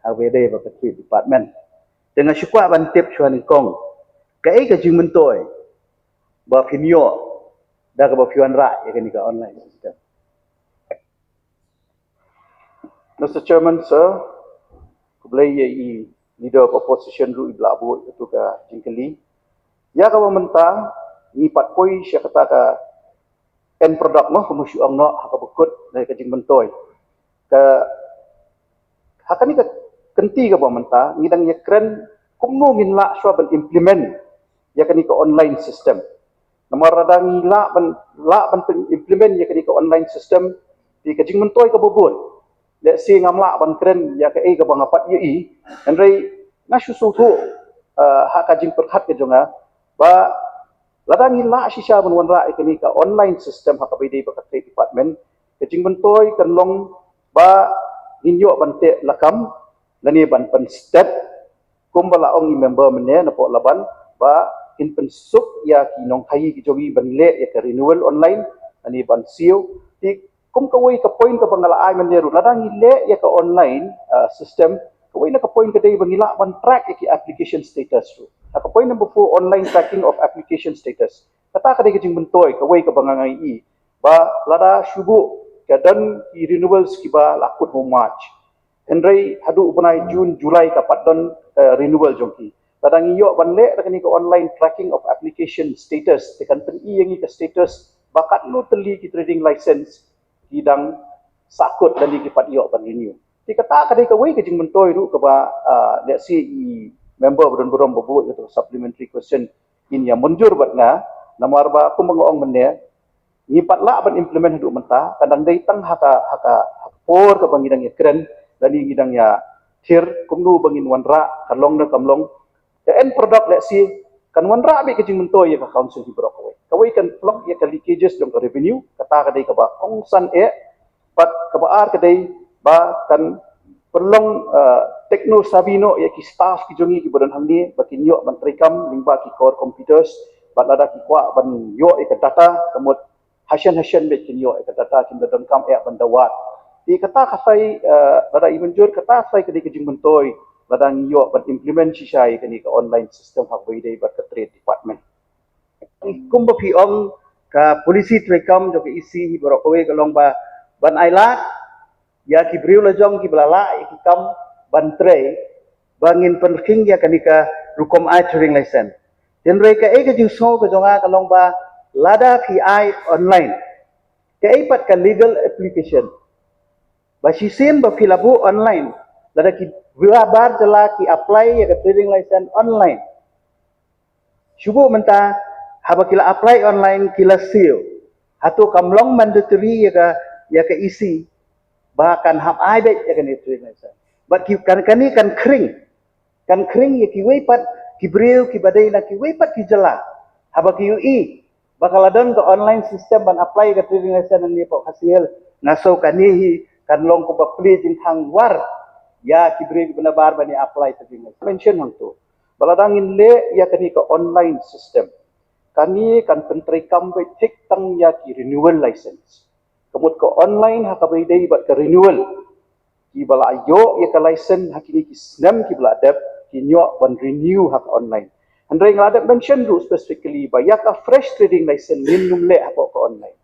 awede ba Trade Department dengan syukwa ban tip chuan kong kai ka jing mentoy ba pinyo da ka ba pian ra ya kan ka online system. Mr. Chairman, sir, kublai ye leader of opposition ru ibla abu itu ka jingkeli ya ka mentang ni pat poi sya kata ka end product mo kumusyu ang no ha ka bukut dari ka jing mentoy ka hakani ka kenti ka ba mentang ngidang ya kren kumno ngin la swa ban implement ya kani ka online system nomor radang la ban implement ya kani ka online system di ka jing mentoy ka bobot let's say ngamla ban kren ya ka ka bang apat yi andrei na susu tu ha ka jing perkhat ke jonga ba ladang ila shisha ban wanra ikani ka online system ha ka bidai ba ka Trade Department ka jing mentoy kan long ba inyo ban te lakam lani ban pen step kumbala ong member mene na po laban ba in pensuk ya kinong hayi ki jogi ban le ya ka renewal online ani ban siu ti kum kawai ka point ka bangala ay maneru ladang ile ya ka online system kawai na ka point ka day bangila ban track ki application status ru ka point number 4 online tracking of application status kata ka day ka jing mentoy kawai ka bangangai i ba lada syubu ka dan ki renewals ki ba lakut mo March Henry hadu bunai June Julai ka padon renewal jongki ladang iyo ban le ka ni ka online tracking of application status tekan pen i yang ka status bakat lu teli ki trading license hidang sakut dan dikipat iyo ban renew. Di kata kadai kawai ke jing mentoy ru ke ba let's say member beron-beron bobot itu supplementary question in yang munjur bat nga namar ba aku mengoong mene ngipat la ban implement hidup mentah kadang dai tang haka por ke bangidang ya keren dan ngidang ya thir kumnu bangin wanra kalong na kamlong the end product let's say kan wanra be ke jing mentoy ya ka council di brok kawai kan plok ya ka leakages dong ka revenue kata kadai ka ba kongsan pat ka ba ar kadai ba kan perlong tekno sabino ya ki staff ki jongi ki badan hamni bakin yo ban trikam lingba ki core computers bat lada ki kwa ban yo ka data kemut hasyan be kin yo ka data kin dalam kam ban dawat di kata kasai lada imenjur kata sai kadai ki jing mentoy lada yo ban implement sisai kani ka online system ha dai ba ka Trade Department kumba piong ka polisi trekam jo ke isi hi borokowe kalong ba ban ailat ya ki briu la jong ki blala ki kam ban tre bangin penking ya kanika rukom ai trading license den re ka e ka jing so ka jonga kalong ba lada pi online ka e pat ka legal application ba sisin ba filabu online lada ki bar jala ki apply ya ka trading license online syubu menta haba kila apply online kila seal hatu kamlong mandatory ya ka isi bahkan hab ai bet ya kan itu but kan kring ya ki wepat ki bril ki badai na ki wepat ki jala haba ki ui bakal adon ke online system ban apply ka trading license ni po hasil ngaso kanihi kan long ko ba please hang war ya ki bril benar bani apply trading license mention hang tu baladangin le ya kani ka online system kami kan pentrikam cek tang ya ki renewal license kemut ko online ha ka dai bat ka renewal ki bala ayo ya ka license hakini ki snam ki bala adap ki nyo ban renew ha ka online andai ngadap mention ru specifically ba ya ka fresh trading license min numle ha ka online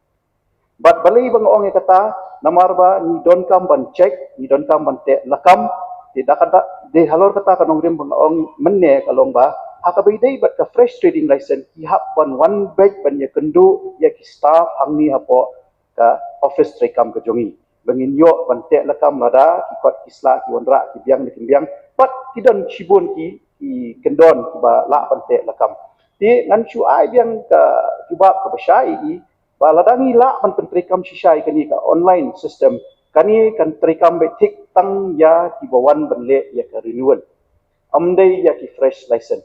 bat balai bang ong kata namar ba ni don kam ban check ni don kam ban te lakam tidak kata de halor kata kanong rim bang ong menne kalong ba hakabiday bat ka fresh trading license ihap ban one batch ban ya kendu ya ki staff hangni hapo ka office trekam ka jongi bangin yo ban te lakam lada ki kot kisla ki wanra ki biang ni biang pat kidan chibun ki kendon ki ba la ban te lakam ti ngan chu ai biang ka kibab ka basai i ba ladangi la ban pentrekam shisai kani ka online system kani kan trekam betik tang ya ki bawan ban le ya ka renewal amdai ya ki fresh license